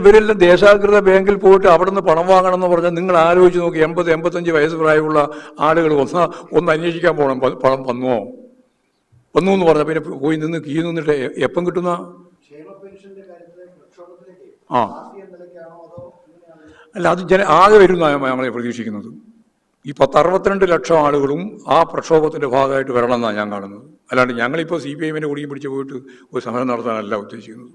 ഇവരെല്ലാം ദേശാകൃത ബാങ്കിൽ പോയിട്ട് അവിടെ നിന്ന് പണം വാങ്ങണം എന്ന് പറഞ്ഞാൽ നിങ്ങൾ ആലോചിച്ച് നോക്കി 80-85 വയസ്സ് പ്രായമുള്ള ആളുകൾ ഒന്ന് അന്വേഷിക്കാൻ പോകണം പണം വന്നു എന്ന് പറഞ്ഞാൽ പിന്നെ പോയി നിന്ന് കീ നിന്നിട്ട് എപ്പം കിട്ടുന്ന ആ അല്ല അത് ആകെ വരുന്നതാണ് നമ്മളെ പ്രതീക്ഷിക്കുന്നത്. ഈ 10-62 ലക്ഷം ആളുകളും ആ പ്രക്ഷോഭത്തിൻ്റെ ഭാഗമായിട്ട് വരണമെന്നാണ് ഞാൻ കാണുന്നത്. അല്ലാണ്ട് ഞങ്ങളിപ്പോൾ CPIഎമ്മിൻ്റെ കുടിയും പിടിച്ച് പോയിട്ട് ഒരു സമരം നടത്താനല്ല ഉദ്ദേശിക്കുന്നത്.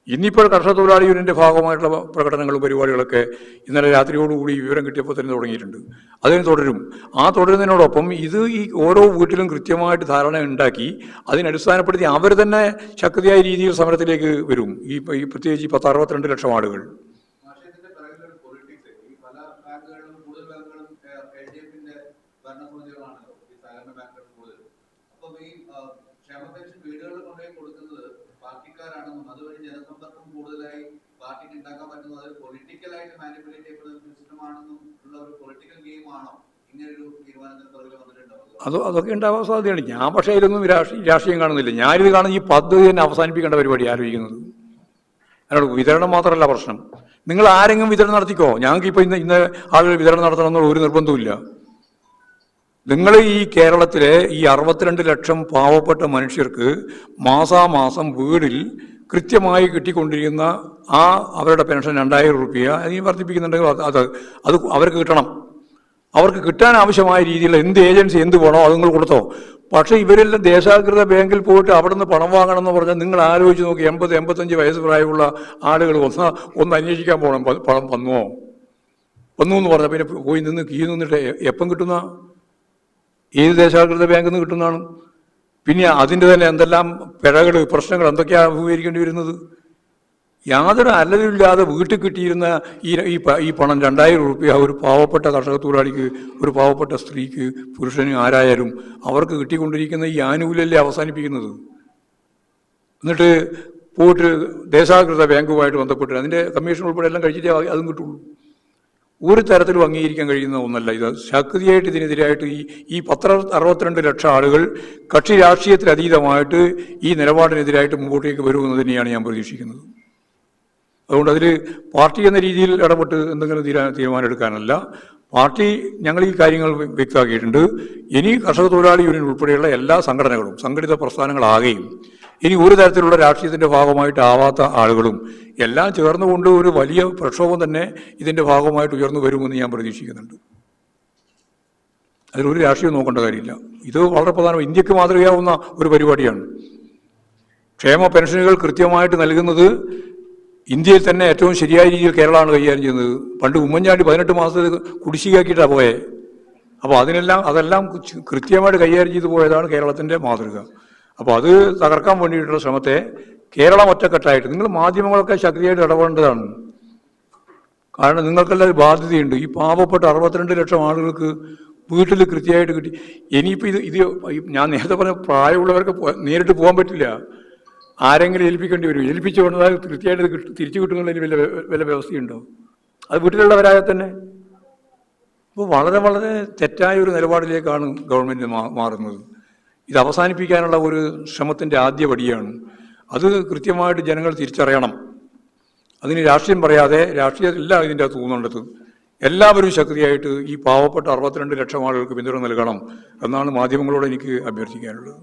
ഇന്നിപ്പോൾ കർഷക തൊഴിലാളി യൂണിയൻ്റെ ഭാഗമായിട്ടുള്ള പ്രകടനങ്ങളും പരിപാടികളൊക്കെ ഇന്നലെ രാത്രിയോടുകൂടി വിവരം കിട്ടിയപ്പോൾ തന്നെ തുടങ്ങിയിട്ടുണ്ട്. അതിന് തുടരും. ആ തുടരുന്നതിനോടൊപ്പം ഇത് ഈ ഓരോ വീട്ടിലും കൃത്യമായിട്ട് ധാരണ ഉണ്ടാക്കി അതിനടിസ്ഥാനപ്പെടുത്തി അവർ തന്നെ ശക്തിയായ രീതിയിൽ സമരത്തിലേക്ക് വരും. ഈ പ്രത്യേകിച്ച് 10-62 ലക്ഷം ആളുകൾ. പാർട്ടിക്കാരാണെന്നും അതുവഴി ജനസമ്പർക്കം കൂടുതലായി പാർട്ടിക്ക് ഉണ്ടാക്കാൻ പറ്റുന്നത് പൊളിറ്റിക്കലായിട്ട് മാനിപ്പുലേറ്റ് ചെയ്യപ്പെടുന്ന സിസ്റ്റമാണെന്നും ഉള്ള ഒരു പൊളിറ്റിക്കൽ ഗെയിം ആണോ ഇങ്ങനൊരു തീരുമാനത്തിന് പുറകിൽ വന്നിട്ടുണ്ടാവുക? അതൊക്കെ ഉണ്ടാവാൻ സാധ്യതയാണ്. ഞാൻ പക്ഷേ ഇതൊന്നും രാഷ്ട്രീയം കാണുന്നില്ല. ഞാനിത് കാണുന്ന ഈ പദ്ധതി തന്നെ അവസാനിപ്പിക്കേണ്ട പരിപാടി ആലോചിക്കുന്നത്. അതിനോട് വിതരണം മാത്രമല്ല പ്രശ്നം. നിങ്ങൾ ആരെങ്കിലും വിതരണം നടത്തിക്കോ. ഞങ്ങൾക്ക് ഇപ്പോൾ ഇന്ന് ആളുകൾ വിതരണം നടത്തണമെന്നുള്ള ഒരു നിർബന്ധമില്ല. നിങ്ങൾ ഈ കേരളത്തിലെ ഈ 62 ലക്ഷം പാവപ്പെട്ട മനുഷ്യർക്ക് മാസാമാസം വീടിൽ കൃത്യമായി കിട്ടിക്കൊണ്ടിരിക്കുന്ന അവരുടെ പെൻഷൻ 2000 രൂപ അതിന് വർദ്ധിപ്പിക്കുന്നുണ്ടെങ്കിൽ അത് അവർക്ക് കിട്ടണം. അവർക്ക് കിട്ടാൻ ആവശ്യമായ രീതിയിൽ എന്ത് ഏജൻസി എന്ത് വേണോ അത് നിങ്ങൾ കൊടുത്തോ. പക്ഷേ ഇവരെല്ലാം ദേശാകൃത ബാങ്കിൽ പോയിട്ട് അവിടെ നിന്ന് പണം വാങ്ങണം എന്ന് പറഞ്ഞാൽ നിങ്ങൾ ആലോചിച്ച് നോക്കി 80-85 വയസ്സ് പ്രായമുള്ള ആളുകൾ ഒന്ന് അന്വേഷിക്കാൻ പോകണം പണം വന്നു എന്ന് പറഞ്ഞാൽ പിന്നെ പോയി നിന്ന് കീ നിന്നിട്ട് എപ്പം കിട്ടുന്ന ഏത് ദേശാകൃത ബാങ്കിൽ നിന്ന് കിട്ടുന്നതാണ്. പിന്നെ അതിൻ്റെ തന്നെ എന്തെല്ലാം പിഴകൾ പ്രശ്നങ്ങൾ എന്തൊക്കെയാണ് അഭിമുഖീകരിക്കേണ്ടി വരുന്നത്. യാതൊരു അല്ലലില്ലാതെ വീട്ടിൽ കിട്ടിയിരുന്ന ഈ പണം 2000 രൂപ ഒരു പാവപ്പെട്ട കർഷക തൊഴിലാളിക്ക്, ഒരു പാവപ്പെട്ട സ്ത്രീക്ക്, പുരുഷന് ആരായാലും അവർക്ക് കിട്ടിക്കൊണ്ടിരിക്കുന്ന ഈ ആനുകൂല്യമല്ലേ അവസാനിപ്പിക്കുന്നത്. എന്നിട്ട് പോയിട്ട് ദേശാകൃത ബാങ്കുമായിട്ട് ബന്ധപ്പെട്ട് അതിൻ്റെ കമ്മീഷൻ ഉൾപ്പെടെ എല്ലാം കഴിച്ചിട്ടേ അതും കിട്ടുള്ളൂ. ഒരു തരത്തിലും അംഗീകരിക്കാൻ കഴിയുന്ന ഒന്നല്ല ഇത്. ശക്തിയായിട്ട് ഇതിനെതിരായിട്ട് ഈ 10-62 ലക്ഷം ആളുകൾ കക്ഷി രാഷ്ട്രീയത്തിലതീതമായിട്ട് ഈ നിലപാടിനെതിരായിട്ട് മുമ്പോട്ടേക്ക് വരുമെന്ന് തന്നെയാണ് ഞാൻ പ്രതീക്ഷിക്കുന്നത്. അതുകൊണ്ട് അതിൽ പാർട്ടി എന്ന രീതിയിൽ ഇടപെട്ട് എന്തെങ്കിലും തീരുമാനം എടുക്കാനല്ല. പാർട്ടി ഞങ്ങൾ ഈ കാര്യങ്ങൾ വ്യക്തമാക്കിയിട്ടുണ്ട്. ഇനി കർഷക തൊഴിലാളി യൂണിയൻ ഉൾപ്പെടെയുള്ള എല്ലാ സംഘടനകളും സംഘടിത പ്രസ്ഥാനങ്ങളാകുകയും ഇനി ഒരു തരത്തിലുള്ള രാഷ്ട്രീയത്തിൻ്റെ ഭാഗമായിട്ടാവാത്ത ആളുകളും എല്ലാം ചേർന്നുകൊണ്ട് ഒരു വലിയ പ്രക്ഷോഭം തന്നെ ഇതിൻ്റെ ഭാഗമായിട്ട് ഉയർന്നു വരുമെന്ന് ഞാൻ പ്രതീക്ഷിക്കുന്നുണ്ട്. അതിലൊരു രാഷ്ട്രീയം നോക്കേണ്ട കാര്യമില്ല. ഇത് വളരെ പ്രധാനം. ഇന്ത്യക്ക് മാതൃകയാവുന്ന ഒരു പരിപാടിയാണ്. ക്ഷേമ പെൻഷനുകൾ കൃത്യമായിട്ട് നൽകുന്നത് ഇന്ത്യയിൽ തന്നെ ഏറ്റവും ശരിയായ രീതിയിൽ കേരളമാണ് കൈകാര്യം ചെയ്യുന്നത്. പണ്ട് ഉമ്മൻചാണ്ടി 18 മാസത്തിൽ കുടിശ്ശികയാക്കിയിട്ടാണ് പോയെ. അപ്പോൾ അതെല്ലാം കൃത്യമായിട്ട് കൈകാര്യം ചെയ്തു പോയതാണ് കേരളത്തിൻ്റെ മാതൃക. അപ്പോൾ അത് തകർക്കാൻ വേണ്ടിയിട്ടുള്ള ശ്രമത്തെ കേരളം ഒറ്റക്കെട്ടായിട്ട് നിങ്ങൾ മാധ്യമങ്ങളൊക്കെ ശക്തിയായിട്ട് ഇടപെടേണ്ടതാണ്. കാരണം നിങ്ങൾക്കെല്ലാം ബാധ്യതയുണ്ട്. ഈ പാവപ്പെട്ട 62 ലക്ഷം ആളുകൾക്ക് വീട്ടിൽ കൃത്യമായിട്ട് കിട്ടി. ഇനിയിപ്പോൾ ഇത് ഞാൻ നേരത്തെ പറഞ്ഞ പ്രായമുള്ളവർക്ക് നേരിട്ട് പോകാൻ പറ്റില്ല. ആരെങ്കിലും ഏൽപ്പിക്കേണ്ടി വരും. ഏൽപ്പിച്ചു കൊണ്ടാൽ കൃത്യമായിട്ട് തിരിച്ചു കിട്ടുന്നതിന് വല്ല വ്യവസ്ഥയുണ്ടോ? അത് വീട്ടിലുള്ളവരായാൽ തന്നെ. അപ്പോൾ വളരെ വളരെ തെറ്റായ ഒരു നിലപാടിലേക്കാണ് ഗവൺമെൻറ് മാറുന്നത്. ഇത് അവസാനിപ്പിക്കാനുള്ള ഒരു ശ്രമത്തിൻ്റെ ആദ്യ പടിയാണ്. അത് കൃത്യമായിട്ട് ജനങ്ങൾ തിരിച്ചറിയണം. അതിന് രാഷ്ട്രീയം പറയാതെ, രാഷ്ട്രീയമല്ല ഇതിൻ്റെ അകത്ത് തോന്നേണ്ടത്. എല്ലാവരും ശക്തിയായിട്ട് ഈ പാവപ്പെട്ട 62 ലക്ഷം ആളുകൾക്ക് പിന്തുണ നൽകണം എന്നാണ് മാധ്യമങ്ങളോട് എനിക്ക് അഭ്യർത്ഥിക്കാനുള്ളത്.